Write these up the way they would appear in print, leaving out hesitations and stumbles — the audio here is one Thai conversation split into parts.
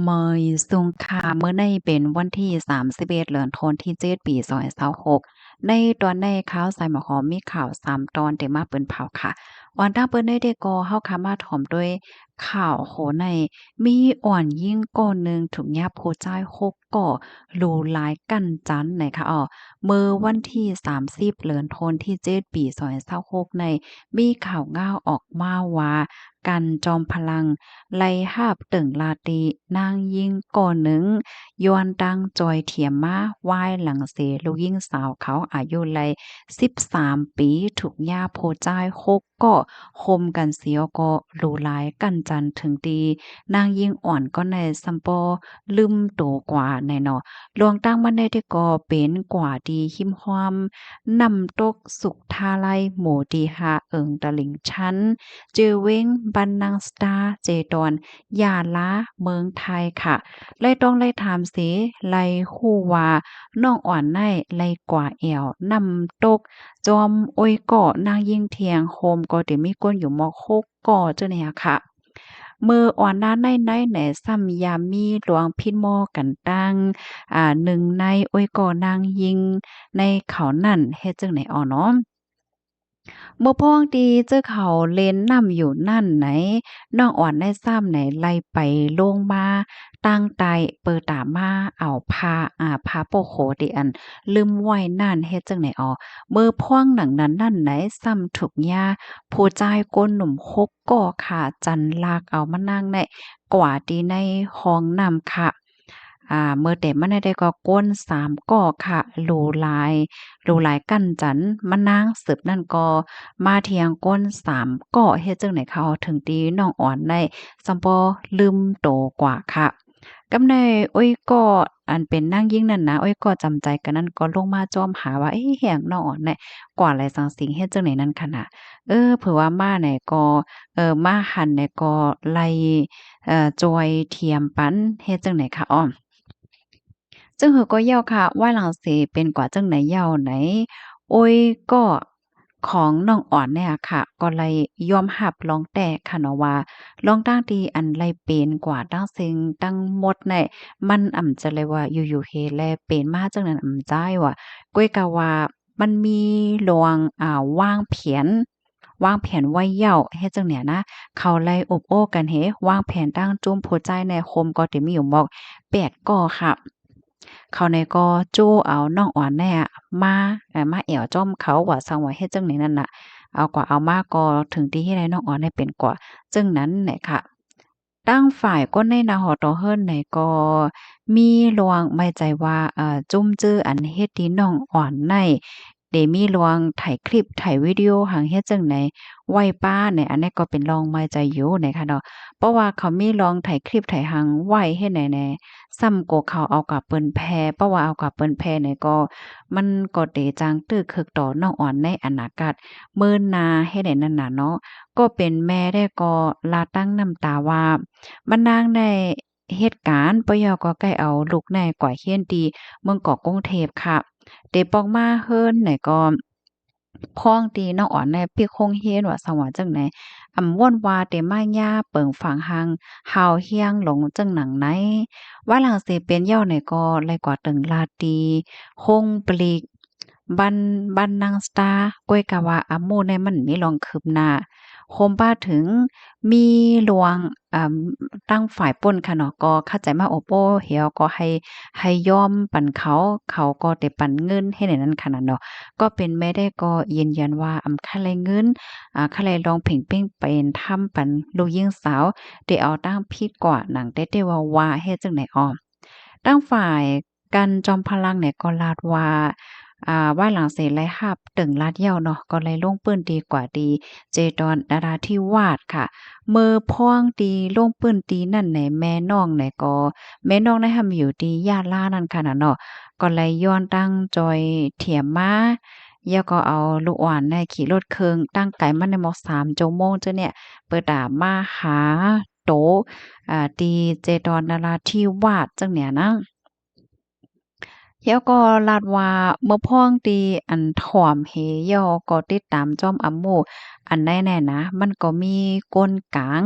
เมยสุงค่ะมื้อในเป็นวันที่31เดือนธันวาคมที่7ปี2026ในตอนในข่าวใส่หมอหอมมีข่าว3ตอนที่มาเปิ้นเผาค่ะวันตั้งเปิ้นได้ก็เฮาค่ะมาถ่อมด้วยข่าวโหในมีอ่อนยิ่งก้อนหนึ่งถูกยับผู้จ่าย6ก่อรูหลายกั้นจันไหนคะมื้อวันที่30เดือนธันวาคมที่7ปี2026ในมีข่าวง่าวออกมาว่ากันจอมพลัง ไล่หาบตึงลาตีนางยิงก่อหนึ่งย้อนดังจอยเถียมมาวายหลังเสลูกยิงสาวเขาอายุไล13ปีถูกย่าโพจ้าย6ก็คมกันเสียวก็รูหลายกันจันถึงดีนางยิงอ่อนก็ในซัมปอลืมโตกว่าในเนาะลวงตั้งมันได้ที่ก็เป็นกว่าดีหิมความนำตกสุขทาไลหมู่ดีหาเอิงตะลิงชั้น จือเว้งบันนังสตาร์เจดอนยาล้าเมืองไทยค่ะไล่ต้องไล่ถามสิไล่ฮู้ว่าน้องอ่อนในไล่กว่าแอวนำตกจอมโอยเกาะนางยิ่งเทียงโฮมก็เดี๋ยวมีก้นอยู่มอกโคกก่อเจ้าเนี่ยค่ะมืออ่อนหน้าในแหน่ซ้ำยามีหลวงพินหม้อกันตั้งหนึ่งในโอยก่อนางยิงในเขานั่นเฮ็ดจังไหนเนาะ เมื่อพ้องดีเจ้าเขาเล่นนำอยู่นั่นไหนน้องอ่อนได้ซ้ำไหนไล่ไปลงมาตั้งใจเปิดตามาเอาผ้าโปโขติอันลืมไว้นั่นเฮ็ดจังไหนเมื่อพ้องหนังนั้นนั่นไหนซ้ำถูกยาผู้ชายก้นหนุ่มคกก่อขาจันลากเอามานั่งในกว่าดีในห้องน้ำค่ะ เมื่อแต่มันได้ก็ก้น3ก่อค่ะหลูหลายกั้นจันมะนางสืบนั่นก็มาเทียงก้น3ก่อเฮ็ดจังไหนเขาถึงตีน้องอ่อนได้ซัมปอลืมโตกว่าค่ะกำในโอ้ยก็อันเป็นนางยิ่งนั่นนะโอ้ยก็จำใจกันนั้นก็ลงมาจ้อมหาว่าเอ๊ะแหงน้องอ่อนเนี่ยกว่าไรสังสิงเฮ็ดจังไหนนั่นค่ะน่ะเผื่อว่ามาเนี่ยก็มาหันเนี่ยก็ไล่จอยเทียมปันเฮ็ดจังไหนคะจึงหือก็เย้าค่ะว่าหลังเสเป็นกว่าจังไหนเย้าไหนโอ้ยก็ของน้องอ่อนเนี่ยค่ะก็เลยยอมรับลองแต่ค่ะเนาะว่าลองตั้งที่อันไลเป็นกว่าตั้งเซิงตั้งหมดเนี่ยมันอ่ำจะเลยว่าอยู่ๆเฮแลเป็นมาจังนั้นจ้ายว่าก้อยกะว่ามันมีลวงวางแผนไว้เย้าเฮ็ดจังเนี่ยนะเขาเลยอบโอ้กันเฮวางแผนตั้งจุ้มโพใจในคมก็สิมีอยู่หมอก8ก่อค่ะ เขาในก็จู้เอาน้องอ่อนแน่มามาแอวจ้อมเขาว่าสังว่าเฮ็ดจังไหนนั่นน่ะเอากว่าเอามาก็ถึงที่ให้ได้น้องอ่อนได้เป็นกว่าจึงนั้นแหละค่ะตั้งฝ่ายก็ในนาหอตอเฮิรนในก็มีลวงไม่ใจว่าจุ้มจื้ออันเฮ็ดที่น้องอ่อนในเดมีลวงถ่ายคลิปถ่ายวิดีโอหังเฮ็ดจังไหนไว้ป้าเนี่ยอันนี้ก็เป็นลองไม่ใจอยู่นะคะเนาะเพราะว่าเขามีลองถ่ายคลิปถ่ายหังไว้เฮ็ดไหนแหน่ ซ้ำกว่าเขาเอากับเปิ้นแพเพราะว่าเอากับเปิ้นแพเนี่ยก็มันก็เตจังตื้อคึกต่อน้องอ่อนในอนาคตเมินนาเฮ็ดให้นั่นน่ะเนาะก็เป็นแม่ได้ก็ลาตั้งน้ำตาว่ามันนางได้เหตุการณ์ปยก็ใกล้เอาลูกในก่อยเฮียนดีเมืองเกาะกรุงเทพค่ะเตปอกมาเฮิรนไหนก็พ้องตีน้องอ่อนในปีคงเฮียนว่าสว่าจังไหนว่อนว่าเตมาย่าเปิงฝังหังหาวเฮียงหลงจังหนังไหน ว่าหลังเสเป็นเหย้าในก็ไล่กว่าตึงลาตีฮงปลีกบันนางสตาร์ก้อยกะว่าอาโมในมันมีลองคืบหน้าโฮมป้าถึงมีหลวงอ่าตั้งฝ่ายป่นค่ะเนาะก็เข้าใจมาโอโปเหี่ยวก็ให้ยอมปันเขาก็ได้ปันเงินให้ในนั้นค่ะน่ะเนาะก็เป็นแม่ได้ก็ยืนยันว่าค่าแลเงินค่าแลรองเพ่งเป้งเป็นทำปันลูกหญิงสาว ได้เอาตั้งผิดกว่าหนังได้ว่าเฮ็ดจังไหนตั้งฝ่ายกันจอมพลังเนี่ยก็ลาดว่าว่าหลังเสร็จไล่หับตึงลาดเหย้าเนาะก็เลยลงปื้นดีกว่าดีเจดอนนราธิวาสค่ะมือพ้องดีลงปื้นดีนั่นไหนแม่น้องไหนก็แม่น้องได้ทำอยู่ดีย่าล่านั่นค่ะน่ะเนาะก็เลยย้อนตั้งจอยเถียมมาแล้วก็เอาลูกอ่อนเนี่ยขี่รถเคิงตั้งไกมันในหมอก3ชั่วโมงเจ้าเนี่ยเปิดมาหาโตตีเจดอนนราธิวาสจังเนี่ยนะแล้วก็ลาดว่าเมื่อพ้องตีอันถ่อมเฮยอก็ติดตามจอมอัมโมอันใดแน่นะมันก็มีกลกลาง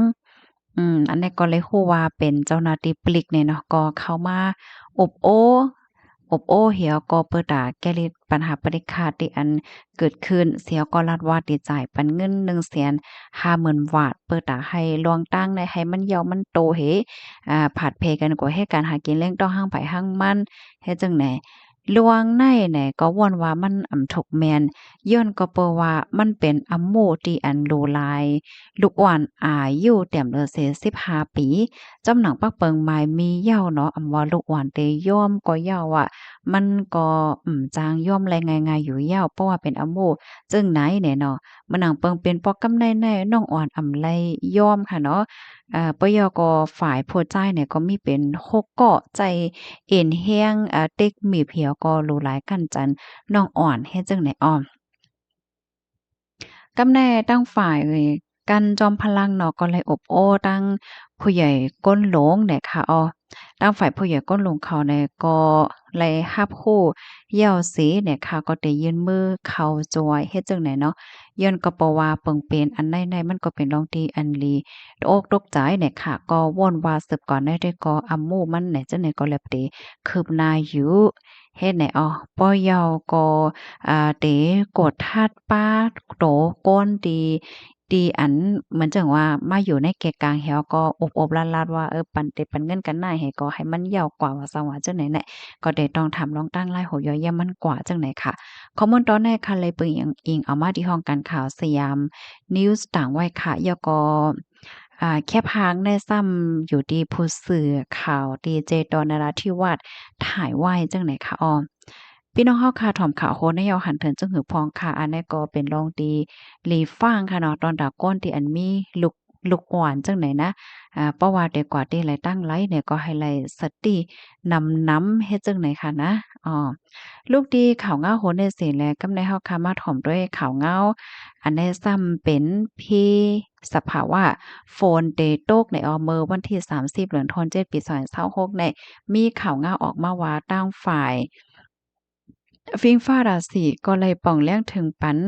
อันนี้ก็เลยฮู้ว่าเป็นเจ้าหน้าที่ปลิกเนี่ยเนาะก็เข้ามาอบโอ้เหี่ยวก็เปิดตาแก้ลิดปัญหาปริขาดที่อันเกิดขึ้นเสียก็รัฐว่าที่จ่ายปันเงิน150,000บาทเปิดตาให้ลวงตั้งในให้มันยาวมันโตเหผาดเพกันกว่าให้การหากินเลี้ยงต้องห้างไผห้างมันเฮ็ดจังไหนลวงในแหนก็ว่อนว่ามันถกแม่นย้อนก็เปอว่ามันเป็นอำโมที่อันโลลาย ลูกอ่อนอายุเต็มเลย15 ปีจำหนังปักเปิงหมายมีเหย้าเนาะอำว่าลูกอ่อนเตย่อมก็เหย้าอะมันก็จางย่อมแลง่ายๆอยู่เหย้าเพราะว่าเป็นอำโมจึงไหนแหน่เนาะมันหนังเปิงเป็นปอกกำไนแน่น้องอ่อนอำไลย่อมค่ะเนาะปยก็ฝ่ายผู้จ่ายเนี่ยก็มีเป็น6เกาะใจเอ็นแห้งเต็กมีเพียวก็รู้หลายกันจันน้องอ่อนเฮ็ดจังไหนอ้อ กำแน่ตั้งฝ่ายกันจอมพลังเนาะก็เลยอบโอ้ตั้งผู้ใหญ่ก้นหลงเนี่ยค่ะตั้งฝ่ายผู้ใหญ่ก้นหลงเขาเนี่ยก็เลยรับรู้เหยี่ยวสีเนี่ยค่ะก็ได้ยื่นมือเข้าจอยเฮ็ดจั่งใดเนาะย้อนก็เพราะว่าเปิงเป็นอันในมันก็เป็นรองที่อันลีตกตกใจเนี่ยค่ะก็ว่อนว่าสืบก่อนได้ด้วยก็อำหมู่มันเนี่ยจังไหนก็แลบเตคืบหน้าอยู่เฮ็ดไหนป้อยาวก็ เต๋กดธาตุป้าโตก้นดีอันเหมือนจังว่ามาอยู่ในเกะกลางแฮวก็อบๆลัดๆว่าปันเตปันเงินกันได้ให้ก็ให้มันยาวกว่าว่าซังว่าจังไหนแหละก็ได้ต้องทำลองตั้งรายโหย่อยยามมันกว่าจังไหนค่ะข้อมูลตอนแรกค่ะเลยเปิงอิงเอามาที่ห้องการข่าวสยามนิวส์ต่างไว้ค่ะยก็แค่พางได้ซ้ำอยู่ที่ผู้สื่อข่าวดีเจดอนนราธิวาสถ่ายไว้จังไหนคะพี่น้องเฮาค่ะถ่อมข่าวโฮนายอหันเถินจึงหือพองค่ะอันนี้ก็เป็นรองดีหลีฟางค่ะเนาะตอนดาก้นที่อันมีลูกอ่อนจังไหนนะเพราะว่าได้กว่าที่ไหลตั้งไหลเนี่ยก็ให้ไหลสตินำเฮ็ดจังไหนค่ะนะอ้อลูกดีข่าวเงาโหนได้เสิแลกำในเฮาค่ะมาถ่อมด้วยข่าวเงาอันนี้ซ้ำเป็นพี่สภาวะโฟนเดโตกในเมื่อวันที่30เดือนธันวาคมปี2026เนี่ยมีข่าวเงาออกมาว่าตั้งฝ่าย ฟิงฟ้าราศีก็เลยป่องแล้งถึงปัน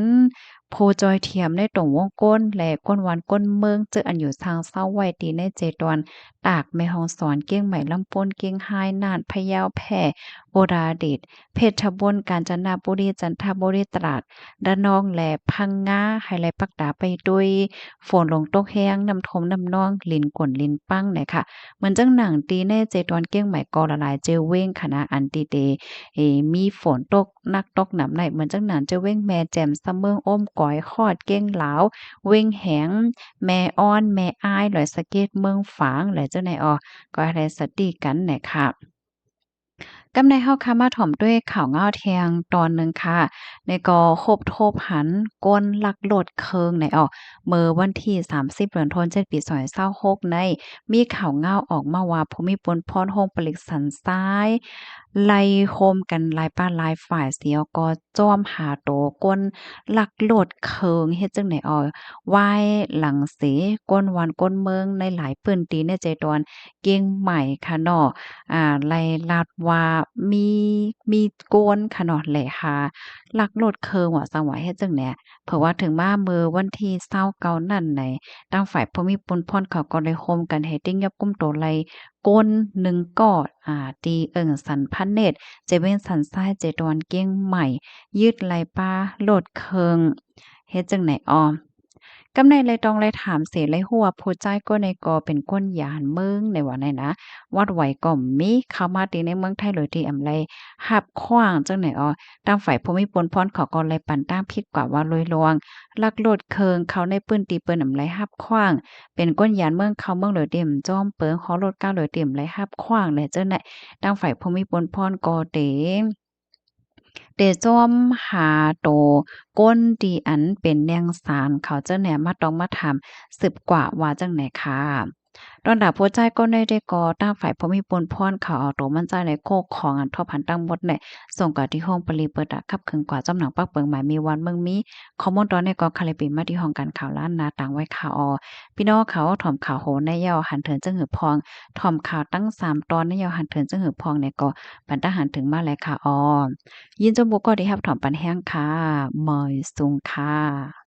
โพจอยเทียมในตรงวงก้นและก้นวันก้นเมืองเจออันอยู่ทางเศร้าไว้ตีในเจดวนตากแม่ฮ่องสอนเกี้ยงใหม่ลำปนเกี้ยงไฮ้น่านพะเยาแพร่โอราดิษฐ์เพชรบุรีกาญจนบุรีจันทบุรีตราดระนองและพังงาให้ไหลปักตาไปด้วยฝนลงตกแห้งน้ำทมน้ำนองลินกวนลินปังเนี่ยค่ะเหมือนจังหนังตีในเจดวนเกี้ยงใหม่ก็ละลายเจอเว้งคณะอันตีเต มีฝนตกนักตกหนำในเหมือนจังนั้นจะเว้งแม่แจ่มซะเมืองอ้อมก๋อยคอดเก้งหลาวเว้งแหงแม่อ้อนแม่อ้ายหลอยสะเก็ดเมืองฝางแหละเจ้าไหนก็ให้สติกันแหน่ค่ะ กำในเฮาค่ะมาถ่อมด้วยข่าวเงาแทงตอนหนึ่งค่ะในก็คบโทบหันก้นลักโลดเคิงในเมื่อวันที่30เดือนธันวาคมปี2026ในมีข่าวเงาออกมาว่าภูมิพลพรโฮมปลิกสันซ้ายไล่โฮมกันหลายป้านหลายฝ่ายเสียวก็จ้อมหาโตก้นลักโลดเคิงเฮ็ดจังได๋ไหว้หลังเสก้นวันก้นเมืองในหลายพื้นที่ในใจตอนเกียงใหม่ค่ะเนาะ ไล่ลัดว่ามีมีโกนค่ะเนาะแหละค่ะลักโลดเคิงว่าจังหวะเฮ็ดจั่งใดเพราะว่าถึงมามื้อวันที่29นั้นไหนทางฝ่ายภูมิพลพรเขาก็ได้ร่วมกันให้ติ้งยับกุมโตไล่ก้น1กอดตีเอิ้งสันพันเนตรจะเว้นสันซ้ายเจดอนเกียงใหม่ยืดไหลป้าโลดเคิงเฮ็ดจั่งใดกำในเลยต้องเลยถามเสเลยหัวผู้ใจก็ในกอเป็นก้นหยานเมืองในว่าไหนนะวัดไหวก็มีเข้ามาตีในเมืองไทยเลยที่อำไลหับขว้างจังไหนตามฝ่ายภูมิพลพรเขาก็เลยปั่นตั้งผิดกว่าว่าลอยลวงลักโลดเคิงเขาในปื้นตีเปิ้นอำไลหับขว้างเป็นก้นหยานเมืองเขาเมืองเลยเต็มจอมเปิงขอรถก้าวเลยเต็มไหลหับขว้างแหละเจ้าไหนทางฝ่ายภูมิพลพรก็เตจ้อมหาโตก้นดีอันเป็นแนงสารเขาเจ้าแหนมาต้องมาถามสืบกว่าว่าจังไหนค่ะตอนดาบหัวใจก็ได้ก่อตั้งฝ่ายพมิพลพรเขาเอาตัวมันใจในโคกของอันทอพันตั้งหมดเนี่ยส่งกับที่ห้องปรีเปิดดักคับคึงกว่าจำหนังปักเปิงหมายมีวันเมืองมีคอมมอนตอนในก็คาลิปินมาที่ห้องการข่าวล้านนาต่างไว้ข่าวพี่น้องเขาถ่อมข่าวโหในยาวหันเถินจังหือพองถ่อมข่าวตั้ง3ตอนในยาวหันเถินจังหือพองเนี่ยก็บรรดาหันถึงมาแล้วค่ะยินจมูกก็ได้รับถอมปันแห้งค่ะมอยสุงค่ะ